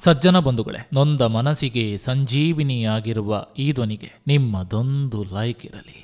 ಸಜ್ಜನ ಬಂಧುಗಳೇ, ನೊಂದ ಮನಸ್ಸಿಗೆ ಸಂಜೀವಿನಿಯಾಗಿರುವ ಈ ಧ್ವನಿಗೆ ನಿಮ್ಮದೊಂದು ಲೈಕ್ ಇರಲಿ.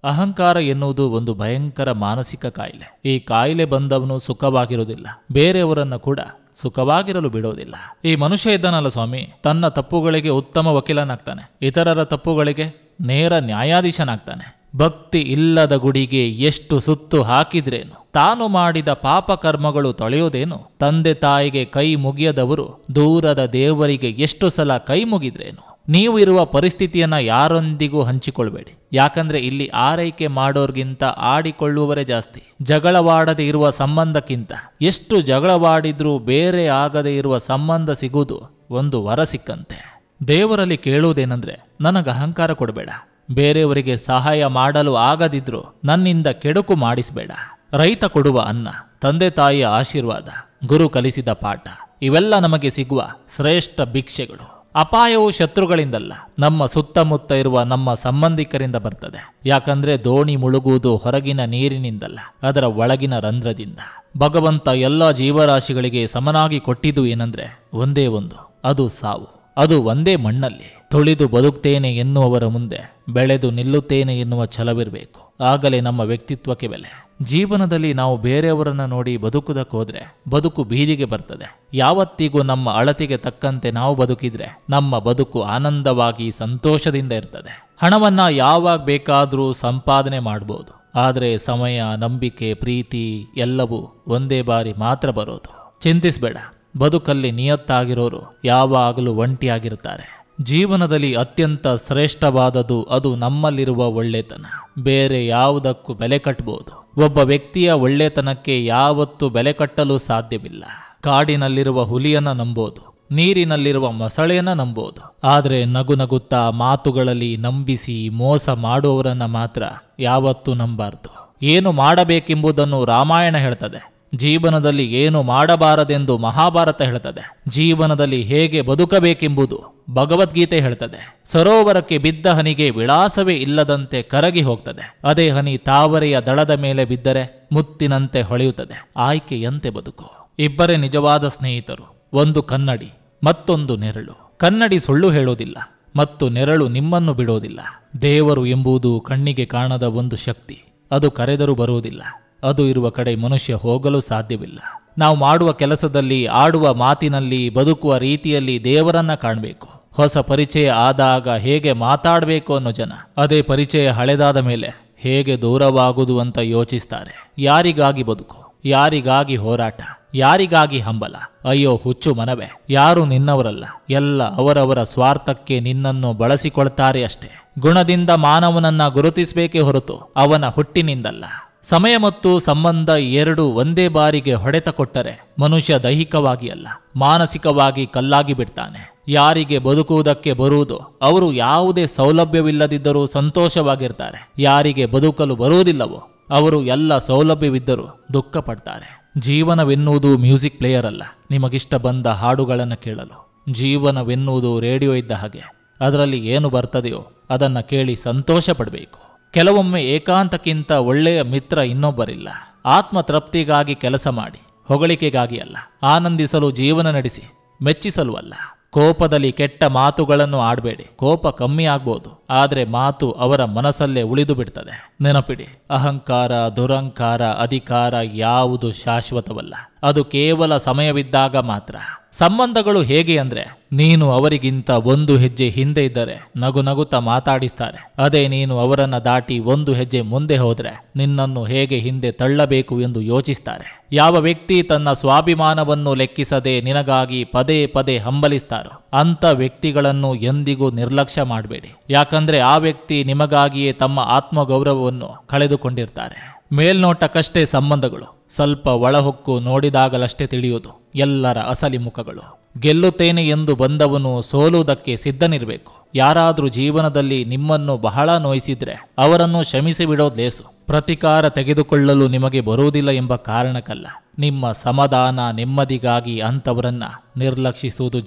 ಅಹಂಕಾರ ಎನ್ನುವುದು ಒಂದು ಭಯಂಕರ ಮಾನಸಿಕ ಕಾಯಿಲೆ. ಈ ಕಾಯಿಲೆ ಬಂದವನು ಸುಖವಾಗಿರುವುದಿಲ್ಲ, ಬೇರೆಯವರನ್ನು ಕೂಡ ಸುಖವಾಗಿರಲು ಬಿಡೋದಿಲ್ಲ. ಈ ಮನುಷ್ಯ ಇದ್ದಾನಲ್ಲ ಸ್ವಾಮಿ, ತನ್ನ ತಪ್ಪುಗಳಿಗೆ ಉತ್ತಮ ವಕೀಲನಾಗ್ತಾನೆ, ಇತರರ ತಪ್ಪುಗಳಿಗೆ ನೇರ ನ್ಯಾಯಾಧೀಶನಾಗ್ತಾನೆ. ಭಕ್ತಿ ಇಲ್ಲದ ಗುಡಿಗೆ ಎಷ್ಟು ಸುತ್ತು ಹಾಕಿದ್ರೇನು, ತಾನು ಮಾಡಿದ ಪಾಪ ಕರ್ಮಗಳು ತೊಳೆಯೋದೇನು. ತಂದೆ ತಾಯಿಗೆ ಕೈ ಮುಗಿಯದವರು ದೂರದ ದೇವರಿಗೆ ಎಷ್ಟು ಸಲ ಕೈ ಮುಗಿದ್ರೇನು. ನೀವು ಇರುವ ಪರಿಸ್ಥಿತಿಯನ್ನ ಯಾರೊಂದಿಗೂ ಹಂಚಿಕೊಳ್ಬೇಡಿ, ಯಾಕಂದ್ರೆ ಇಲ್ಲಿ ಆರೈಕೆ ಮಾಡೋರ್ಗಿಂತ ಆಡಿಕೊಳ್ಳುವವರೇ ಜಾಸ್ತಿ. ಜಗಳವಾಡದೆ ಇರುವ ಸಂಬಂಧಕ್ಕಿಂತ ಎಷ್ಟು ಜಗಳವಾಡಿದ್ರೂ ಬೇರೆ ಆಗದೆ ಇರುವ ಸಂಬಂಧ ಸಿಗುವುದು ಒಂದು ವರ ಸಿಕ್ಕಂತೆ. ದೇವರಲ್ಲಿ ಕೇಳುವುದೇನೆಂದ್ರೆ, ನನಗೆ ಅಹಂಕಾರ ಕೊಡಬೇಡ, ಬೇರೆಯವರಿಗೆ ಸಹಾಯ ಮಾಡಲು ಆಗದಿದ್ರು ನನ್ನಿಂದ ಕೆಡುಕು ಮಾಡಿಸಬೇಡ. ರೈತ ಕೊಡುವ ಅನ್ನ, ತಂದೆ ತಾಯಿಯ ಆಶೀರ್ವಾದ, ಗುರು ಕಲಿಸಿದ ಪಾಠ, ಇವೆಲ್ಲ ನಮಗೆ ಸಿಗುವ ಶ್ರೇಷ್ಠ ಭಿಕ್ಷೆಗಳು. ಅಪಾಯವು ಶತ್ರುಗಳಿಂದಲ್ಲ, ನಮ್ಮ ಸುತ್ತಮುತ್ತ ಇರುವ ನಮ್ಮ ಸಂಬಂಧಿಕರಿಂದ ಬರ್ತದೆ. ಯಾಕಂದ್ರೆ ದೋಣಿ ಮುಳುಗುವುದು ಹೊರಗಿನ ನೀರಿನಿಂದಲ್ಲ, ಅದರ ಒಳಗಿನ ರಂಧ್ರದಿಂದ. ಭಗವಂತ ಎಲ್ಲ ಜೀವರಾಶಿಗಳಿಗೆ ಸಮನಾಗಿ ಕೊಟ್ಟಿದ್ದು ಏನಂದ್ರೆ ಒಂದೇ ಒಂದು, ಅದು ಸಾವು. ಅದು ಒಂದೇ ಮಣ್ಣಲ್ಲಿ ತುಳಿದು ಬದುಕ್ತೇನೆ ಎನ್ನುವವರ ಮುಂದೆ ಬೆಳೆದು ನಿಲ್ಲುತ್ತೇನೆ ಎನ್ನುವ ಛಲವಿರಬೇಕು. ಆಗಲೇ ನಮ್ಮ ವ್ಯಕ್ತಿತ್ವಕ್ಕೆ ಬೆಲೆ. ಜೀವನದಲ್ಲಿ ನಾವು ಬೇರೆಯವರನ್ನ ನೋಡಿ ಬದುಕುವುದಕ್ಕೋದ್ರೆ ಬದುಕು ಬೀದಿಗೆ ಬರ್ತದೆ. ಯಾವತ್ತಿಗೂ ನಮ್ಮ ಅಳತೆಗೆ ತಕ್ಕಂತೆ ನಾವು ಬದುಕಿದ್ರೆ ನಮ್ಮ ಬದುಕು ಆನಂದವಾಗಿ ಸಂತೋಷದಿಂದ ಇರ್ತದೆ. ಹಣವನ್ನ ಯಾವಾಗ ಬೇಕಾದರೂ ಸಂಪಾದನೆ ಮಾಡ್ಬೋದು, ಆದರೆ ಸಮಯ, ನಂಬಿಕೆ, ಪ್ರೀತಿ ಎಲ್ಲವೂ ಒಂದೇ ಬಾರಿ ಮಾತ್ರ ಬರೋದು. ಚಿಂತಿಸಬೇಡ, ಬದುಕಲ್ಲಿ ನಿಯತ್ತಾಗಿರೋರು ಯಾವಾಗಲೂ ಒಂಟಿಯಾಗಿರ್ತಾರೆ. ಜೀವನದಲ್ಲಿ ಅತ್ಯಂತ ಶ್ರೇಷ್ಠವಾದದ್ದು ಅದು ನಮ್ಮಲ್ಲಿರುವ ಒಳ್ಳೆತನ. ಬೇರೆ ಯಾವುದಕ್ಕೂ ಬೆಲೆ ಕಟ್ಟಬಹುದು. ಒಬ್ಬ ವ್ಯಕ್ತಿಯ ಒಳ್ಳೆತನಕ್ಕೆ ಯಾವತ್ತೂ ಬೆಲೆ ಕಟ್ಟಲು ಸಾಧ್ಯವಿಲ್ಲ. ಕಾಡಿನಲ್ಲಿರುವ ಹುಲಿಯನ್ನ ನಂಬೋದು, ನೀರಿನಲ್ಲಿರುವ ಮೊಸಳೆಯನ್ನ ನಂಬೋದು, ಆದರೆ ನಗು ನಗುತ್ತಾ ಮಾತುಗಳಲ್ಲಿ ನಂಬಿಸಿ ಮೋಸ ಮಾಡುವವರನ್ನ ಮಾತ್ರ ಯಾವತ್ತೂ ನಂಬಾರ್ದು. ಏನು ಮಾಡಬೇಕೆಂಬುದನ್ನು ರಾಮಾಯಣ ಹೇಳ್ತದೆ, ಜೀವನದಲ್ಲಿ ಏನು ಮಾಡಬಾರದೆಂದು ಮಹಾಭಾರತ ಹೇಳ್ತದೆ. ಜೀವನದಲ್ಲಿ ಹೇಗೆ ಬದುಕಬೇಕೆಂಬುದು ಭಗವದ್ಗೀತೆ ಹೇಳ್ತದೆ. ಸರೋವರಕ್ಕೆ ಬಿದ್ದ ಹನಿಗೆ ವಿಳಾಸವೇ ಇಲ್ಲದಂತೆ ಕರಗಿ ಹೋಗ್ತದೆ. ಅದೇ ಹನಿ ತಾವರೆಯ ದಳದ ಮೇಲೆ ಬಿದ್ದರೆ ಮುತ್ತಿನಂತೆ ಹೊಳೆಯುತ್ತದೆ. ಆಯ್ಕೆಯಂತೆ ಬದುಕು. ಇಬ್ಬರೇ ನಿಜವಾದ ಸ್ನೇಹಿತರು, ಒಂದು ಕನ್ನಡಿ, ಮತ್ತೊಂದು ನೆರಳು. ಕನ್ನಡಿ ಸುಳ್ಳು ಹೇಳೋದಿಲ್ಲ ಮತ್ತು ನೆರಳು ನಿಮ್ಮನ್ನು ಬಿಡೋದಿಲ್ಲ. ದೇವರು ಎಂಬುದು ಕಣ್ಣಿಗೆ ಕಾಣದ ಒಂದು ಶಕ್ತಿ. ಅದು ಕರೆದರೂ ಬರುವುದಿಲ್ಲ. ಅದು ಇರುವ ಕಡೆ ಮನುಷ್ಯ ಹೋಗಲು ಸಾಧ್ಯವಿಲ್ಲ. ನಾವು ಮಾಡುವ ಕೆಲಸದಲ್ಲಿ, ಆಡುವ ಮಾತಿನಲ್ಲಿ, ಬದುಕುವ ರೀತಿಯಲ್ಲಿ ದೇವರನ್ನ ಕಾಣಬೇಕು. ಹೊಸ ಪರಿಚಯ ಆದಾಗ ಹೇಗೆ ಮಾತಾಡಬೇಕು ಅನ್ನೋ ಜನ, ಅದೇ ಪರಿಚಯ ಹಳೆದಾದ ಮೇಲೆ ಹೇಗೆ ದೂರವಾಗುವುದು ಅಂತ ಯೋಚಿಸ್ತಾರೆ. ಯಾರಿಗಾಗಿ ಬದುಕು, ಯಾರಿಗಾಗಿ ಹೋರಾಟ, ಯಾರಿಗಾಗಿ ಹಂಬಲ? ಅಯ್ಯೋ ಹುಚ್ಚು ಮನವೇ, ಯಾರು ನಿನ್ನವರಲ್ಲ, ಎಲ್ಲ ಅವರವರ ಸ್ವಾರ್ಥಕ್ಕೆ ನಿನ್ನನ್ನು ಬಳಸಿಕೊಳ್ತಾರೆ ಅಷ್ಟೇ. ಗುಣದಿಂದ ಮಾನವನನ್ನ ಗುರುತಿಸಬೇಕೇ ಹೊರತು ಅವನ ಹುಟ್ಟಿನಿಂದಲ್ಲ. ಸಮಯ ಮತ್ತು ಸಂಬಂಧ ಎರಡು ಒಂದೇ ಬಾರಿಗೆ ಹೊಡೆತ ಕೊಟ್ಟರೆ ಮನುಷ್ಯ ದೈಹಿಕವಾಗಿ ಅಲ್ಲ, ಮಾನಸಿಕವಾಗಿ ಕಲ್ಲಾಗಿ ಬಿಡ್ತಾನೆ. ಯಾರಿಗೆ ಬದುಕುವುದಕ್ಕೆ ಬರುವುದು ಅವರು ಯಾವುದೇ ಸೌಲಭ್ಯವಿಲ್ಲದಿದ್ದರೂ ಸಂತೋಷವಾಗಿರ್ತಾರೆ. ಯಾರಿಗೆ ಬದುಕಲು ಬರುವುದಿಲ್ಲವೋ ಅವರು ಎಲ್ಲ ಸೌಲಭ್ಯವಿದ್ದರೂ ದುಃಖ ಪಡ್ತಾರೆ. ಜೀವನವೆನ್ನುವುದು ಮ್ಯೂಸಿಕ್ ಪ್ಲೇಯರ್ ಅಲ್ಲ, ನಿಮಗಿಷ್ಟ ಬಂದ ಹಾಡುಗಳನ್ನು ಕೇಳಲು. ಜೀವನವೆನ್ನುವುದು ರೇಡಿಯೋ ಇದ್ದ ಹಾಗೆ, ಅದರಲ್ಲಿ ಏನು ಬರ್ತದೆಯೋ ಅದನ್ನು ಕೇಳಿ ಸಂತೋಷ ಪಡಬೇಕು. ಕೆಲವೊಮ್ಮೆ ಏಕಾಂತಕ್ಕಿಂತ ಒಳ್ಳೆಯ ಮಿತ್ರ ಇನ್ನೊಬ್ಬರಿಲ್ಲ. ಆತ್ಮ ತೃಪ್ತಿಗಾಗಿ ಕೆಲಸ ಮಾಡಿ, ಹೊಗಳಿಕೆಗಾಗಿ ಅಲ್ಲ. ಆನಂದಿಸಲು ಜೀವನ ನಡೆಸಿ, ಮೆಚ್ಚಿಸಲು ಅಲ್ಲ. ಕೋಪದಲ್ಲಿ ಕೆಟ್ಟ ಮಾತುಗಳನ್ನು ಆಡಬೇಡಿ. ಕೋಪ ಕಮ್ಮಿ ಆಗ್ಬೋದು, ಆದರೆ ಮಾತು ಅವರ ಮನಸ್ಸಲ್ಲೇ ಉಳಿದು ಬಿಡ್ತದೆ. ನೆನಪಿಡಿ, ಅಹಂಕಾರ, ದುರಂಕಾರ, ಅಧಿಕಾರ ಯಾವುದು ಶಾಶ್ವತವಲ್ಲ. ಅದು ಕೇವಲ ಸಮಯವಿದ್ದಾಗ ಮಾತ್ರ. ಸಂಬಂಧಗಳು ಹೇಗೆ ಅಂದ್ರೆ, ನೀನು ಅವರಿಗಿಂತ ಒಂದು ಹೆಜ್ಜೆ ಹಿಂದೆ ಇದ್ದರೆ ನಗು ನಗುತ್ತಾ ಮಾತಾಡಿಸ್ತಾರೆ. ಅದೇ ನೀನು ಅವರನ್ನ ದಾಟಿ ಒಂದು ಹೆಜ್ಜೆ ಮುಂದೆ ಹೋದ್ರೆ ನಿನ್ನನ್ನು ಹೇಗೆ ಹಿಂದೆ ತಳ್ಳಬೇಕು ಎಂದು ಯೋಚಿಸ್ತಾರೆ. ಯಾವ ವ್ಯಕ್ತಿ ತನ್ನ ಸ್ವಾಭಿಮಾನವನ್ನು ಲೆಕ್ಕಿಸದೆ ನಿನಗಾಗಿ ಪದೇ ಪದೇ ಹಂಬಲಿಸ್ತಾರೋ ಅಂಥ ವ್ಯಕ್ತಿಗಳನ್ನು ಎಂದಿಗೂ ನಿರ್ಲಕ್ಷ್ಯ ಮಾಡಬೇಡಿ. ಯಾಕಂದ್ರೆ ಆ ವ್ಯಕ್ತಿ ನಿಮಗಾಗಿಯೇ ತಮ್ಮ ಆತ್ಮಗೌರವವನ್ನು ಕಳೆದುಕೊಂಡಿರ್ತಾರೆ. ಮೇಲ್ನೋಟಕ್ಕಷ್ಟೇ ಸಂಬಂಧಗಳು, ಸ್ವಲ್ಪ ಒಳಹೊಕ್ಕು ನೋಡಿದಾಗಲಷ್ಟೇ ತಿಳಿಯುವುದು ಎಲ್ಲರ ಅಸಲಿ ಮುಖಗಳು. ಗೆಲ್ಲುತ್ತೇನೆ ಎಂದು ಬಂದವನು ಸೋಲುವುದಕ್ಕೆ ಸಿದ್ಧನಿರಬೇಕು. ಯಾರಾದರೂ ಜೀವನದಲ್ಲಿ ನಿಮ್ಮನ್ನು ಬಹಳ ನೋಯಿಸಿದ್ರೆ ಅವರನ್ನು ಕ್ಷಮಿಸಿ ಬಿಡೋದು ಲೇಸು. ಪ್ರತಿಕಾರ ತೆಗೆದುಕೊಳ್ಳಲು ನಿಮಗೆ ಬರುವುದಿಲ್ಲ ಎಂಬ ಕಾರಣಕ್ಕಲ್ಲ, ನಿಮ್ಮ ಸಮಾಧಾನ ನೆಮ್ಮದಿಗಾಗಿ ಅಂಥವರನ್ನ ನಿರ್ಲಕ್ಷಿಸುವುದು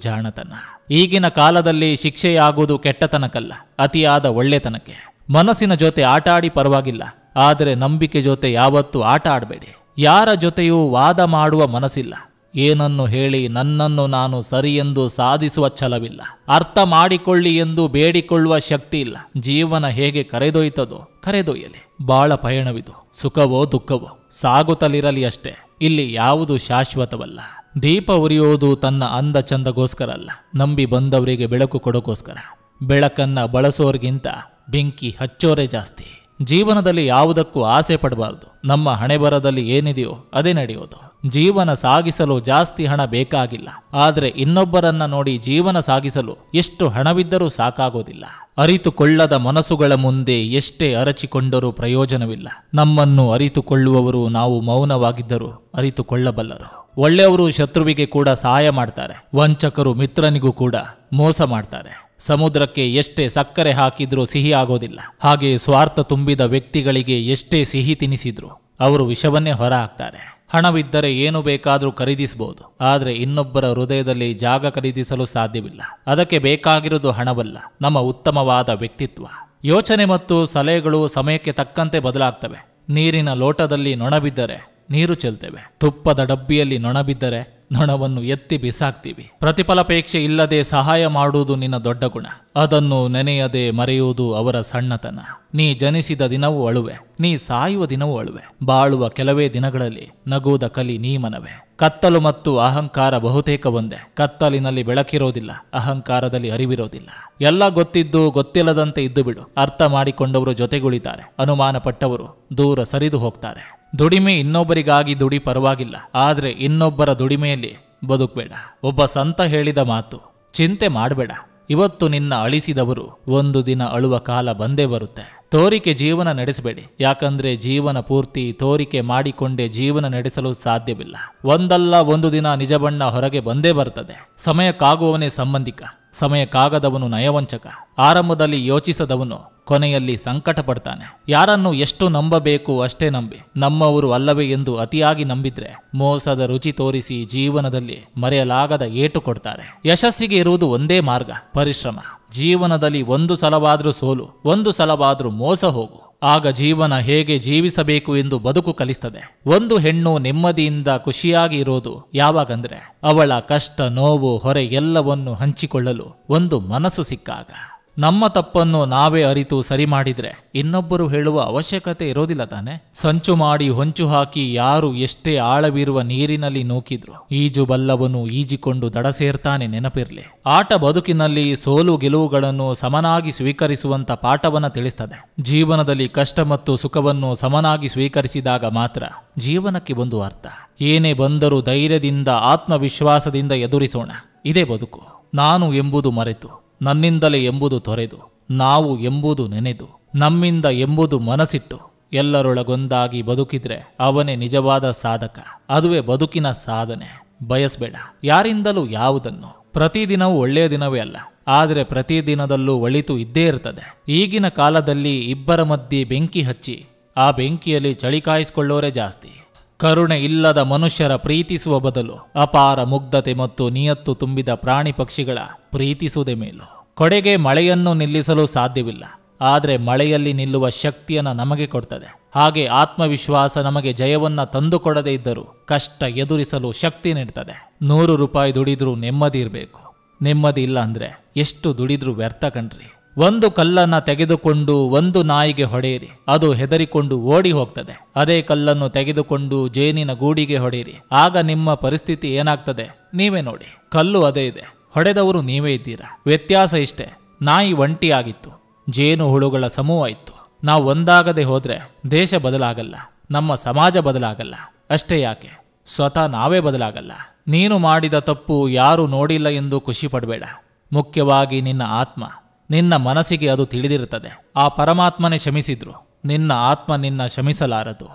ಜಾಣತನ. ಈಗಿನ ಕಾಲದಲ್ಲಿ ಶಿಕ್ಷೆಯಾಗುವುದು ಕೆಟ್ಟತನಕ್ಕಲ್ಲ, ಅತಿಯಾದ ಒಳ್ಳೆತನಕ್ಕೆ. ಮನಸ್ಸಿನ ಜೊತೆ ಆಟ ಆಡಿ ಪರವಾಗಿಲ್ಲ, ಆದರೆ ನಂಬಿಕೆ ಜೊತೆ ಯಾವತ್ತೂ ಆಟ ಆಡಬೇಡಿ. ಯಾರ ಜೊತೆಯೂ ವಾದ ಮಾಡುವ ಮನಸ್ಸಿಲ್ಲ, ಏನನ್ನು ಹೇಳಿ ನನ್ನನ್ನು ನಾನು ಸರಿಯೆಂದು ಸಾಧಿಸುವ ಛಲವಿಲ್ಲ. ಅರ್ಥ ಮಾಡಿಕೊಳ್ಳಿ ಎಂದು ಬೇಡಿಕೊಳ್ಳುವ ಶಕ್ತಿ ಇಲ್ಲ. ಜೀವನ ಹೇಗೆ ಕರೆದೊಯ್ತದೋ ಕರೆದೊಯ್ಯಲಿ. ಬಾಳ ಪಯಣವಿದು. ಸುಖವೋ ದುಃಖವೋ ಸಾಗುತ್ತಲಿರಲಿ ಅಷ್ಟೇ. ಇಲ್ಲಿ ಯಾವುದು ಶಾಶ್ವತವಲ್ಲ. ದೀಪ ಉರಿಯೋದು ತನ್ನ ಅಂದ ಚಂದಗೋಸ್ಕರ ಅಲ್ಲ, ನಂಬಿ ಬಂದವರಿಗೆ ಬೆಳಕು ಕೊಡೋಕೋಸ್ಕರ. ಬೆಳಕನ್ನ ಬಳಸೋರ್ಗಿಂತ ಬೆಂಕಿ ಹಚ್ಚೋರೇ ಜಾಸ್ತಿ. ಜೀವನದಲ್ಲಿ ಯಾವುದಕ್ಕೂ ಆಸೆ ಪಡಬಾರ್ದು. ನಮ್ಮ ಹಣೆಬರದಲ್ಲಿ ಏನಿದೆಯೋ ಅದೇ ನಡೆಯೋದು. ಜೀವನ ಸಾಗಿಸಲು ಜಾಸ್ತಿ ಹಣ ಬೇಕಾಗಿಲ್ಲ. ಆದರೆ ಇನ್ನೊಬ್ಬರನ್ನ ನೋಡಿ ಜೀವನ ಸಾಗಿಸಲು ಎಷ್ಟು ಹಣವಿದ್ದರೂ ಸಾಕಾಗೋದಿಲ್ಲ. ಅರಿತುಕೊಳ್ಳದ ಮನಸ್ಸುಗಳ ಮುಂದೆ ಎಷ್ಟೇ ಅರಚಿಕೊಂಡರೂ ಪ್ರಯೋಜನವಿಲ್ಲ. ನಮ್ಮನ್ನು ಅರಿತುಕೊಳ್ಳುವವರು ನಾವು ಮೌನವಾಗಿದ್ದರೂ ಅರಿತುಕೊಳ್ಳಬಲ್ಲರು. ಒಳ್ಳೆಯವರು ಶತ್ರುವಿಗೆ ಕೂಡ ಸಹಾಯ ಮಾಡ್ತಾರೆ. ವಂಚಕರು ಮಿತ್ರನಿಗೂ ಕೂಡ ಮೋಸ ಮಾಡ್ತಾರೆ. ಸಮುದ್ರಕ್ಕೆ ಎಷ್ಟೇ ಸಕ್ಕರೆ ಹಾಕಿದ್ರೂ ಸಿಹಿ ಆಗೋದಿಲ್ಲ. ಹಾಗೆ ಸ್ವಾರ್ಥ ತುಂಬಿದ ವ್ಯಕ್ತಿಗಳಿಗೆ ಎಷ್ಟೇ ಸಿಹಿ ತಿನಿಸಿದ್ರು ಅವರು ವಿಷವನ್ನೇ ಹೊರ ಹಾಕ್ತಾರೆ. ಹಣವಿದ್ದರೆ ಏನು ಬೇಕಾದರೂ ಖರೀದಿಸಬಹುದು. ಆದರೆ ಇನ್ನೊಬ್ಬರ ಹೃದಯದಲ್ಲಿ ಜಾಗ ಖರೀದಿಸಲು ಸಾಧ್ಯವಿಲ್ಲ. ಅದಕ್ಕೆ ಬೇಕಾಗಿರೋದು ಹಣವಲ್ಲ, ನಮ್ಮ ಉತ್ತಮವಾದ ವ್ಯಕ್ತಿತ್ವ. ಯೋಚನೆ ಮತ್ತು ಸಲಹೆಗಳು ಸಮಯಕ್ಕೆ ತಕ್ಕಂತೆ ಬದಲಾಗ್ತವೆ. ನೀರಿನ ಲೋಟದಲ್ಲಿ ನೊಣ ಬಿದ್ದರೆ ನೀರು ಚೆಲ್ತೇವೆ. ತುಪ್ಪದ ಡಬ್ಬಿಯಲ್ಲಿ ನೊಣ ಬಿದ್ದರೆ ನೊಣವನ್ನು ಎತ್ತಿ ಬಿಸಾಕ್ತೀವಿ. ಪ್ರತಿಫಲಾಪೇಕ್ಷೆ ಇಲ್ಲದೆ ಸಹಾಯ ಮಾಡುವುದು ನಿನ್ನ ದೊಡ್ಡ ಗುಣ. ಅದನ್ನು ನೆನೆಯದೆ ಮರೆಯುವುದು ಅವರ ಸಣ್ಣತನ. ನೀ ಜನಿಸಿದ ದಿನವೂ ಅಳುವೆ, ನೀ ಸಾಯುವ ದಿನವೂ ಅಳುವೆ. ಬಾಳುವ ಕೆಲವೇ ದಿನಗಳಲ್ಲಿ ನಗುವುದ ಕಲಿ ನೀ ಮನವೇ. ಕತ್ತಲು ಮತ್ತು ಅಹಂಕಾರ ಬಹುತೇಕ ಒಂದೇ. ಕತ್ತಲಿನಲ್ಲಿ ಬೆಳಕಿರೋದಿಲ್ಲ, ಅಹಂಕಾರದಲ್ಲಿ ಅರಿವಿರೋದಿಲ್ಲ. ಎಲ್ಲ ಗೊತ್ತಿದ್ದು ಗೊತ್ತಿಲ್ಲದಂತೆ ಇದ್ದು ಬಿಡು. ಅರ್ಥ ಮಾಡಿಕೊಂಡವರು ಜೊತೆಗುಳಿತಾರೆ, ಅನುಮಾನ ಪಟ್ಟವರು ದೂರ ಸರಿದು ಹೋಗ್ತಾರೆ. ದುಡಿಮೆ ಇನ್ನೊಬ್ಬರಿಗಾಗಿ ದುಡಿ ಪರವಾಗಿಲ್ಲ, ಆದರೆ ಇನ್ನೊಬ್ಬರ ದುಡಿಮೆಯಲ್ಲಿ ಬದುಕಬೇಡ. ಒಬ್ಬ ಸಂತ ಹೇಳಿದ ಮಾತು, ಚಿಂತೆ ಮಾಡಬೇಡ. ಇವತ್ತು ನಿನ್ನ ಅಳಿಸಿದವರು ಒಂದು ದಿನ ಅಳುವ ಕಾಲ ಬಂದೇ ಬರುತ್ತೆ. ತೋರಿಕೆ ಜೀವನ ನಡೆಸಬೇಡಿ. ಯಾಕಂದ್ರೆ ಜೀವನ ಪೂರ್ತಿ ತೋರಿಕೆ ಮಾಡಿಕೊಂಡೇ ಜೀವನ ನಡೆಸಲು ಸಾಧ್ಯವಿಲ್ಲ. ಒಂದಲ್ಲ ಒಂದು ದಿನ ನಿಜ ಬಣ್ಣ ಹೊರಗೆ ಬಂದೇ ಬರ್ತದೆ. ಸಮಯಕ್ಕಾಗುವವನೇ ಸಂಬಂಧಿಕ, ಸಮಯಕ್ಕಾಗದವನು ನಯವಂಚಕ. ಆರಂಭದಲ್ಲಿ ಯೋಚಿಸದವನು ಕೊನೆಯಲ್ಲಿ ಸಂಕಟ ಪಡ್ತಾನೆ. ಯಾರನ್ನು ಎಷ್ಟು ನಂಬಬೇಕು ಅಷ್ಟೇ ನಂಬಿ, ನಮ್ಮವರು ಅಲ್ಲವೇ ಎಂದು ಅತಿಯಾಗಿ ನಂಬಿದ್ರೆ ಮೋಸದ ರುಚಿ ತೋರಿಸಿ ಜೀವನದಲ್ಲಿ ಮರೆಯಲಾಗದ ಏಟು ಕೊಡ್ತಾರೆ. ಯಶಸ್ಸಿಗೆ ಇರುವುದು ಒಂದೇ ಮಾರ್ಗ, ಪರಿಶ್ರಮ. ಜೀವನದಲ್ಲಿ ಒಂದು ಸಲವಾದ್ರೂ ಸೋಲು, ಒಂದು ಸಲವಾದ್ರೂ ಮೋಸ ಹೋಗು. ಆಗ ಜೀವನ ಹೇಗೆ ಜೀವಿಸಬೇಕು ಎಂದು ಬದುಕು ಕಲಿಸ್ತದೆ. ಒಂದು ಹೆಣ್ಣು ನೆಮ್ಮದಿಯಿಂದ ಖುಷಿಯಾಗಿ ಇರೋದು ಯಾವಾಗಂದ್ರೆ ಅವಳ ಕಷ್ಟ, ನೋವು, ಹೊರೆ ಎಲ್ಲವನ್ನು ಹಂಚಿಕೊಳ್ಳಲು ಒಂದು ಮನಸ್ಸು ಸಿಕ್ಕಾಗ. ನಮ್ಮ ತಪ್ಪನ್ನು ನಾವೇ ಅರಿತು ಸರಿ ಮಾಡಿದ್ರೆ ಇನ್ನೊಬ್ಬರು ಹೇಳುವ ಅವಶ್ಯಕತೆ ಇರೋದಿಲ್ಲ ತಾನೆ. ಸಂಚು ಮಾಡಿ ಹೊಂಚು ಹಾಕಿ ಯಾರು ಎಷ್ಟೇ ಆಳವಿರುವ ನೀರಿನಲ್ಲಿ ನೂಕಿದ್ರು ಈಜು ಬಲ್ಲವನು ಈಜಿಕೊಂಡು ದಡ ಸೇರ್ತಾನೆ, ನೆನಪಿರ್ಲಿ. ಆಟ ಬದುಕಿನಲ್ಲಿ ಸೋಲು ಗೆಲುವುಗಳನ್ನು ಸಮನಾಗಿ ಸ್ವೀಕರಿಸುವಂತ ಪಾಠವನ್ನ ತಿಳಿಸ್ತದೆ. ಜೀವನದಲ್ಲಿ ಕಷ್ಟ ಮತ್ತು ಸುಖವನ್ನು ಸಮನಾಗಿ ಸ್ವೀಕರಿಸಿದಾಗ ಮಾತ್ರ ಜೀವನಕ್ಕೆ ಒಂದು ಅರ್ಥ. ಏನೇ ಬಂದರೂ ಧೈರ್ಯದಿಂದ ಆತ್ಮವಿಶ್ವಾಸದಿಂದ ಎದುರಿಸೋಣ. ಇದೇ ಬದುಕು. ನಾನು ಎಂಬುದು ಮರೆತು, ನನ್ನಿಂದಲೇ ಎಂಬುದು ತೊರೆದು, ನಾವು ಎಂಬುದು ನೆನೆದು, ನಮ್ಮಿಂದ ಎಂಬುದು ಮನಸ್ಸಿಟ್ಟು ಎಲ್ಲರೊಳಗೊಂದಾಗಿ ಬದುಕಿದ್ರೆ ಅವನೇ ನಿಜವಾದ ಸಾಧಕ. ಅದುವೇ ಬದುಕಿನ ಸಾಧನೆ. ಬಯಸ್ಬೇಡ ಯಾರಿಂದಲೂ ಯಾವುದನ್ನು. ಪ್ರತಿದಿನವೂ ಒಳ್ಳೆಯ ದಿನವೇ ಅಲ್ಲ, ಆದರೆ ಪ್ರತಿದಿನದಲ್ಲೂ ಒಳಿತು ಇದ್ದೇ ಇರ್ತದೆ. ಈಗಿನ ಕಾಲದಲ್ಲಿ ಇಬ್ಬರ ಮಧ್ಯೆ ಬೆಂಕಿ ಹಚ್ಚಿ ಆ ಬೆಂಕಿಯಲ್ಲಿ ಚಳಿ ಕಾಯಿಸಿಕೊಳ್ಳೋರೇ ಜಾಸ್ತಿ. ಕರುಣೆ ಇಲ್ಲದ ಮನುಷ್ಯರ ಪ್ರೀತಿಸುವ ಬದಲು ಅಪಾರ ಮುಗ್ಧತೆ ಮತ್ತು ನಿಯತ್ತು ತುಂಬಿದ ಪ್ರಾಣಿ ಪಕ್ಷಿಗಳ ಪ್ರೀತಿಸುವುದೇ ಮೇಲು. ಕೊಡೆಗೆ ಮಳೆಯನ್ನು ನಿಲ್ಲಿಸಲು ಸಾಧ್ಯವಿಲ್ಲ, ಆದರೆ ಮಳೆಯಲ್ಲಿ ನಿಲ್ಲುವ ಶಕ್ತಿಯನ್ನು ನಮಗೆ ಕೊಡ್ತದೆ. ಹಾಗೆ ಆತ್ಮವಿಶ್ವಾಸ ನಮಗೆ ಜಯವನ್ನ ತಂದುಕೊಡದೇ ಇದ್ದರೂ ಕಷ್ಟ ಎದುರಿಸಲು ಶಕ್ತಿ ನೀಡ್ತದೆ. 100 ರೂಪಾಯಿ ದುಡಿದ್ರೂ ನೆಮ್ಮದಿ ಇರಬೇಕು. ನೆಮ್ಮದಿ ಇಲ್ಲ ಅಂದ್ರೆ ಎಷ್ಟು ದುಡಿದ್ರೂ ವ್ಯರ್ಥ ಕಣ್ರಿ. ಒಂದು ಕಲ್ಲನ್ನ ತೆಗೆದುಕೊಂಡು ಒಂದು ನಾಯಿಗೆ ಹೊಡೆಯಿರಿ, ಅದು ಹೆದರಿಕೊಂಡು ಓಡಿ ಹೋಗ್ತದೆ. ಅದೇ ಕಲ್ಲನ್ನು ತೆಗೆದುಕೊಂಡು ಜೇನಿನ ಗೂಡಿಗೆ ಹೊಡೆಯಿರಿ, ಆಗ ನಿಮ್ಮ ಪರಿಸ್ಥಿತಿ ಏನಾಗ್ತದೆ ನೀವೇ ನೋಡಿ. ಕಲ್ಲು ಅದೇ ಇದೆ, ಹೊಡೆದವರು ನೀವೇ ಇದ್ದೀರಾ. ವ್ಯತ್ಯಾಸ ಇಷ್ಟೇ, ನಾಯಿ ಒಂಟಿಯಾಗಿತ್ತು, ಜೇನು ಹುಳುಗಳ ಸಮೂಹ ಇತ್ತು. ನಾವು ಒಂದಾಗದೆ ಹೋದ್ರೆ ದೇಶ ಬದಲಾಗಲ್ಲ, ನಮ್ಮ ಸಮಾಜ ಬದಲಾಗಲ್ಲ. ಅಷ್ಟೇ ಯಾಕೆ, ಸ್ವತಃ ನಾವೇ ಬದಲಾಗಲ್ಲ. ನೀನು ಮಾಡಿದ ತಪ್ಪು ಯಾರು ನೋಡಿಲ್ಲ ಎಂದು ಖುಷಿ ಪಡಬೇಡ. ಮುಖ್ಯವಾಗಿ ನಿನ್ನ ಆತ್ಮ, ನಿನ್ನ ಮನಸ್ಸಿಗೆ ಅದು ತಿಳಿದಿರುತ್ತದೆ. ಆ ಪರಮಾತ್ಮನೇ ಕ್ಷಮಿಸಿದ್ರು, ನಿನ್ನ ಆತ್ಮ ನಿನ್ನ ಕ್ಷಮಿಸಲಾರದು.